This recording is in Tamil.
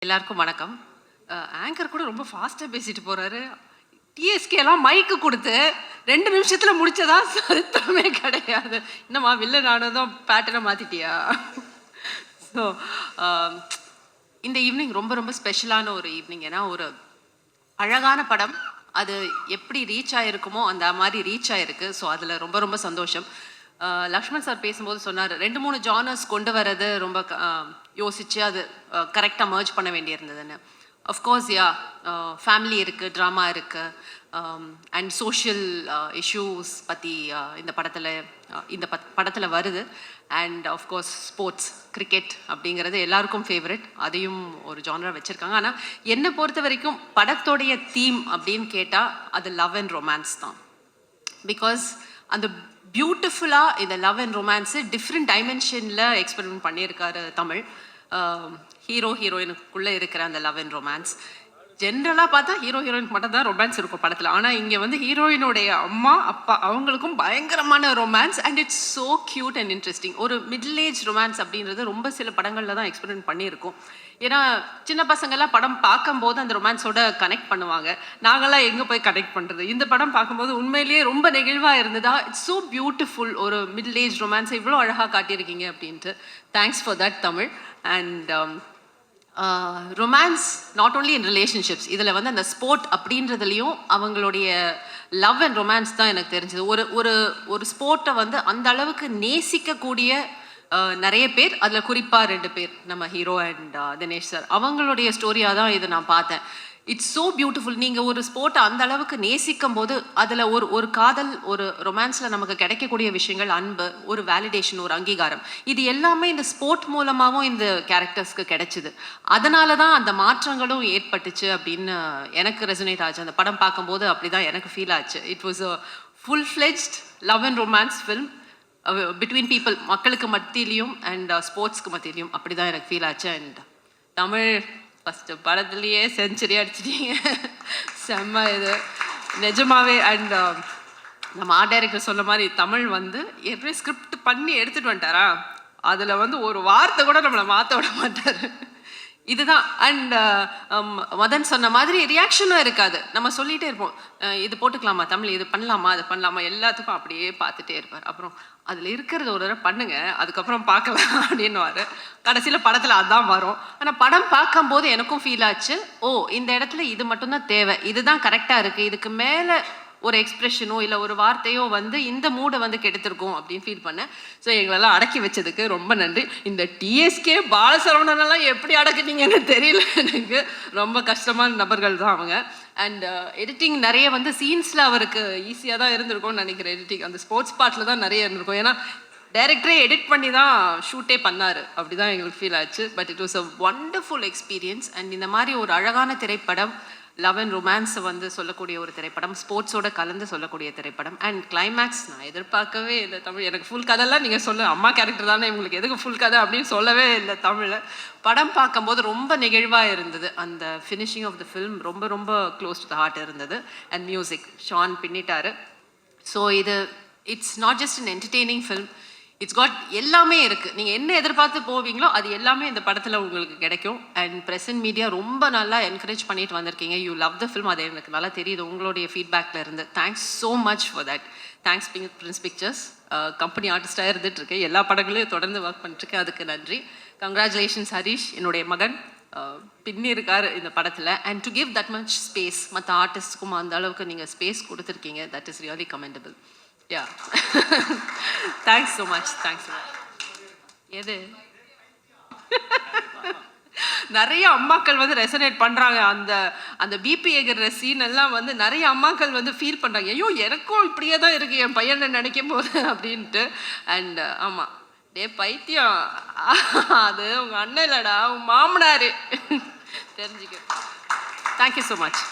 எல்லாருக்கும் வணக்கம். ஆங்கர் கூட ரொம்ப ஃபாஸ்ட்டாக பேசிட்டு போகிறாரு. டிஎஸ்கேலாம் மைக்கு கொடுத்து 2 நிமிஷத்தில் முடிச்சதா சரித்திரமே கிடையாது. என்னம்மா வில்ல நானும் பேட்டர்னை மாற்றிட்டியா? ஸோ இந்த ஈவினிங் ரொம்ப ரொம்ப ஸ்பெஷலான ஒரு ஈவினிங். ஏன்னா ஒரு அழகான படம், அது எப்படி ரீச் ஆகிருக்குமோ அந்த மாதிரி ரீச் ஆகிருக்கு. ஸோ அதில் ரொம்ப ரொம்ப சந்தோஷம். லக்ஷ்மண் சார் பேசும்போது சொன்னார் 2-3 ஜானர்ஸ் கொண்டு வர்றது ரொம்ப யோசித்து அது கரெக்டாக மர்ஜ் பண்ண வேண்டியிருந்ததுன்னு. அஃப்கோர்ஸ் ஃபேமிலி இருக்குது, ட்ராமா இருக்குது, அண்ட் சோஷியல் இஷ்யூஸ் பற்றி இந்த படத்தில் வருது. அண்ட் ஆஃப்கோர்ஸ் ஸ்போர்ட்ஸ், கிரிக்கெட் அப்படிங்கிறது எல்லாருக்கும் ஃபேவரட். அதையும் ஒரு ஜானராக வச்சுருக்காங்க. ஆனால் என்னை பொறுத்த வரைக்கும் படத்தோடைய தீம் அப்படின்னு கேட்டால் அது லவ் அண்ட் ரொமான்ஸ் தான். பிகாஸ் அந்த பியூட்டிஃபுல்லாக இந்த லவ் அண்ட் ரொமான்ஸு டிஃப்ரெண்ட் டைமென்ஷனில் எக்ஸ்பெரிமெண்ட் பண்ணியிருக்காரு தமிழ். ஹீரோ ஹீரோயினுக்குள்ளே இருக்கிற அந்த லவ் அண்ட் ரொமான்ஸ். ஜென்ரலாக பார்த்தா ஹீரோயினுக்கு மட்டும் தான் ரொமான்ஸ் இருக்கும் படத்தில். ஆனால் இங்கே வந்து ஹீரோயினுடைய அம்மா அப்பா அவங்களுக்கும் பயங்கரமான romance. And it's so cute and interesting. ஒரு மிடில் ஏஜ் ரொமான்ஸ் அப்படின்றது ரொம்ப சில படங்களில் தான் எக்ஸ்பெரிமெண்ட் பண்ணியிருக்கோம். ஏன்னா சின்ன பசங்கள்லாம் படம் பார்க்கும்போது அந்த ரொமான்ஸோட கனெக்ட் பண்ணுவாங்க. நாங்களாம் எங்கே போய் கனெக்ட் பண்ணுறது? இந்த படம் பார்க்கும்போது உண்மையிலேயே ரொம்ப நெகிழ்வாக இருந்ததா. It's so beautiful. ஒரு மிடில் ஏஜ் ரொமான்ஸை இவ்வளோ அழகாக காட்டியிருக்கீங்க அப்படின்ட்டு thanks for that Tamil. And romance not only in relationships. இதில் வந்து அந்த ஸ்போர்ட் அப்படின்றதுலையும் அவங்களுடைய லவ் அண்ட் ரொமான்ஸ் தான் எனக்கு தெரிஞ்சது. ஒரு ஸ்போர்ட்டை வந்து அந்த அளவுக்கு நேசிக்கக்கூடிய நிறைய பேர், அதில் குறிப்பாக 2 பேர், நம்ம ஹீரோ அண்ட் தினேஷ் சார், அவங்களுடைய ஸ்டோரியாக தான் இதை நான் பார்த்தேன். It's so beautiful. நீங்கள் ஒரு ஸ்போர்ட்டை அந்த அளவுக்கு நேசிக்கும் போது அதில் ஒரு காதல், ஒரு ரொமான்ஸில் நமக்கு கிடைக்கக்கூடிய விஷயங்கள், அன்பு, ஒரு வேலிடேஷன், ஒரு அங்கீகாரம், இது எல்லாமே இந்த ஸ்போர்ட் மூலமாகவும் இந்த கேரக்டர்ஸ்க்கு கிடைச்சிது. அதனால தான் அந்த மாற்றங்களும் ஏற்பட்டுச்சு அப்படின்னு எனக்கு ரெசனேட் ஆச்சு. அந்த படம் பார்க்கும்போது அப்படி தான் எனக்கு ஃபீல் ஆச்சு. It was a full fledged love and romance film between people, மக்களுக்கு மத்தியிலையும் அண்ட் ஸ்போர்ட்ஸ்க்கு மத்தியிலையும். அப்படி தான் எனக்கு ஃபீல் ஆச்சு. அண்ட் தமிழ் ஃபஸ்ட்டு படத்துலேயே செஞ்சுரி அடிச்சிட்டீங்க. செம்ம இது நிஜமாவே. அண்ட் நம்ம ஆர்ட் டைரக்டர் சொன்ன மாதிரி தமிழ் வந்து ஏற்கனவே ஸ்கிரிப்ட் பண்ணி எடுத்துகிட்டு வந்துட்டாரா, அதில் வந்து ஒரு வார்த்தை கூட நம்மளை மாற்ற விட மாட்டார். இதுதான். அண்ட் மதன் சொன்ன மாதிரி ரியாக்ஷனும் இருக்காது. நம்ம சொல்லிகிட்டே இருப்போம், இது போட்டுக்கலாமா தமிழ், இது பண்ணலாமா, அது பண்ணலாமா, எல்லாத்துக்கும் அப்படியே பார்த்துட்டே இருப்பார். அப்புறம் அதில் இருக்கிறது ஒரு தடவை பண்ணுங்க, அதுக்கப்புறம் பார்க்கலாம் அப்படின்னுவார். கடைசியில் படத்தில் அதுதான் வரும். ஆனால் படம் பார்க்கும்போது எனக்கும் ஃபீல் ஆச்சு, ஓ இந்த இடத்துல இது மட்டும்தான் தேவை, இதுதான் கரெக்டாக இருக்குது, இதுக்கு மேலே ஒரு எக்ஸ்பிரஷனோ இல்லை ஒரு வார்த்தையோ வந்து இந்த மூடை வந்து கெடுத்திருக்கோம் அப்படின்னு ஃபீல் பண்ணேன். ஸோ எங்களெல்லாம் அடக்கி வச்சதுக்கு ரொம்ப நன்றி. இந்த டிஎஸ்கே பாலசரவணனெல்லாம் எப்படி அடக்குனீங்கன்னு தெரியல எனக்கு. ரொம்ப கஷ்டமான நபர்கள் தான் அவங்க. அண்ட் எடிட்டிங் நிறைய வந்து சீன்ஸில் அவருக்கு ஈஸியாக தான் இருந்திருக்கும்னு நினைக்கிறேன். எடிட்டிங் அந்த ஸ்போர்ட்ஸ் பார்ட்டில் தான் நிறைய இருந்திருக்கும். ஏன்னா டைரக்டரே எடிட் பண்ணி தான் ஷூட்டே பண்ணார். அப்படி தான் எங்களுக்கு ஃபீல் ஆச்சு. But it was a wonderful experience. And இந்த மாதிரி ஒரு அழகான திரைப்படம், லவ் அண்ட் ரொமான்ஸை வந்து சொல்லக்கூடிய ஒரு திரைப்படம், ஸ்போர்ட்ஸோட கலந்து சொல்லக்கூடிய திரைப்படம். அண்ட் கிளைமேக்ஸ் நான் எதிர்பார்க்கவே இல்லை தமிழ். எனக்கு ஃபுல் கதைலாம் நீங்கள் சொல்ல, அம்மா கேரக்டர் தானே இவங்களுக்கு எதுக்கு ஃபுல் கதை அப்படின்னு சொல்லவே இல்லை தமிழில். படம் பார்க்கும்போது ரொம்ப நெகிழ்வாக இருந்தது. அந்த ஃபினிஷிங் ஆஃப் த ஃபில்ம் ரொம்ப ரொம்ப க்ளோஸ் டு த ஹார்ட் இருந்தது. அண்ட் மியூசிக் ஷான் பின்னிட்டாரு. So it's not just an entertaining film, it's got எல்லாமே இருக்குது. நீங்கள் என்ன எதிர்பார்த்து போவீங்களோ அது எல்லாமே இந்த படத்தில் உங்களுக்கு கிடைக்கும். அண்ட் ப்ரெசன்ட் மீடியா ரொம்ப நல்லா என்கரேஜ் பண்ணிட்டு வந்திருக்கீங்க. யூ லவ் த ஃபில்ம், அது எனக்கு நல்லா தெரியுது உங்களுடைய ஃபீட்பேக்கில் இருந்து. Thanks so much for that. Thanks Prince Pictures, company ஆர்டிஸ்டாக இருந்துகிட்ருக்கேன், எல்லா படங்களையும் தொடர்ந்து ஒர்க் பண்ணிட்டுருக்கேன், அதுக்கு நன்றி. கங்க்ராச்சுலேஷன்ஸ் ஹரீஷ், என்னுடைய மகன் பின்னி இருக்கார் இந்த படத்தில். And to give that much space, மற்ற ஆர்டிஸ்ட்டுக்கும் அந்த அளவுக்கு நீங்கள் ஸ்பேஸ் கொடுத்துருக்கீங்க, that is really commendable. Yeah. Thanks so much. எது நிறைய அம்மாக்கள் வந்து ரெசனேட் பண்ணுறாங்க. அந்த பிபி எகிற சீன் எல்லாம் வந்து நிறைய அம்மாக்கள் வந்து ஃபீல் பண்ணுறாங்க, ஐயோ எனக்கும் இப்படியே தான் இருக்குது என் பையனை நினைக்கும் போது அப்படின்ட்டு. அண்ட் ஆமாம், டே பைத்தியம், அது உங்கள் அண்ணன் இல்லைடா, உங்கள் மாமனார் தெரிஞ்சுக்க. Thank you so much.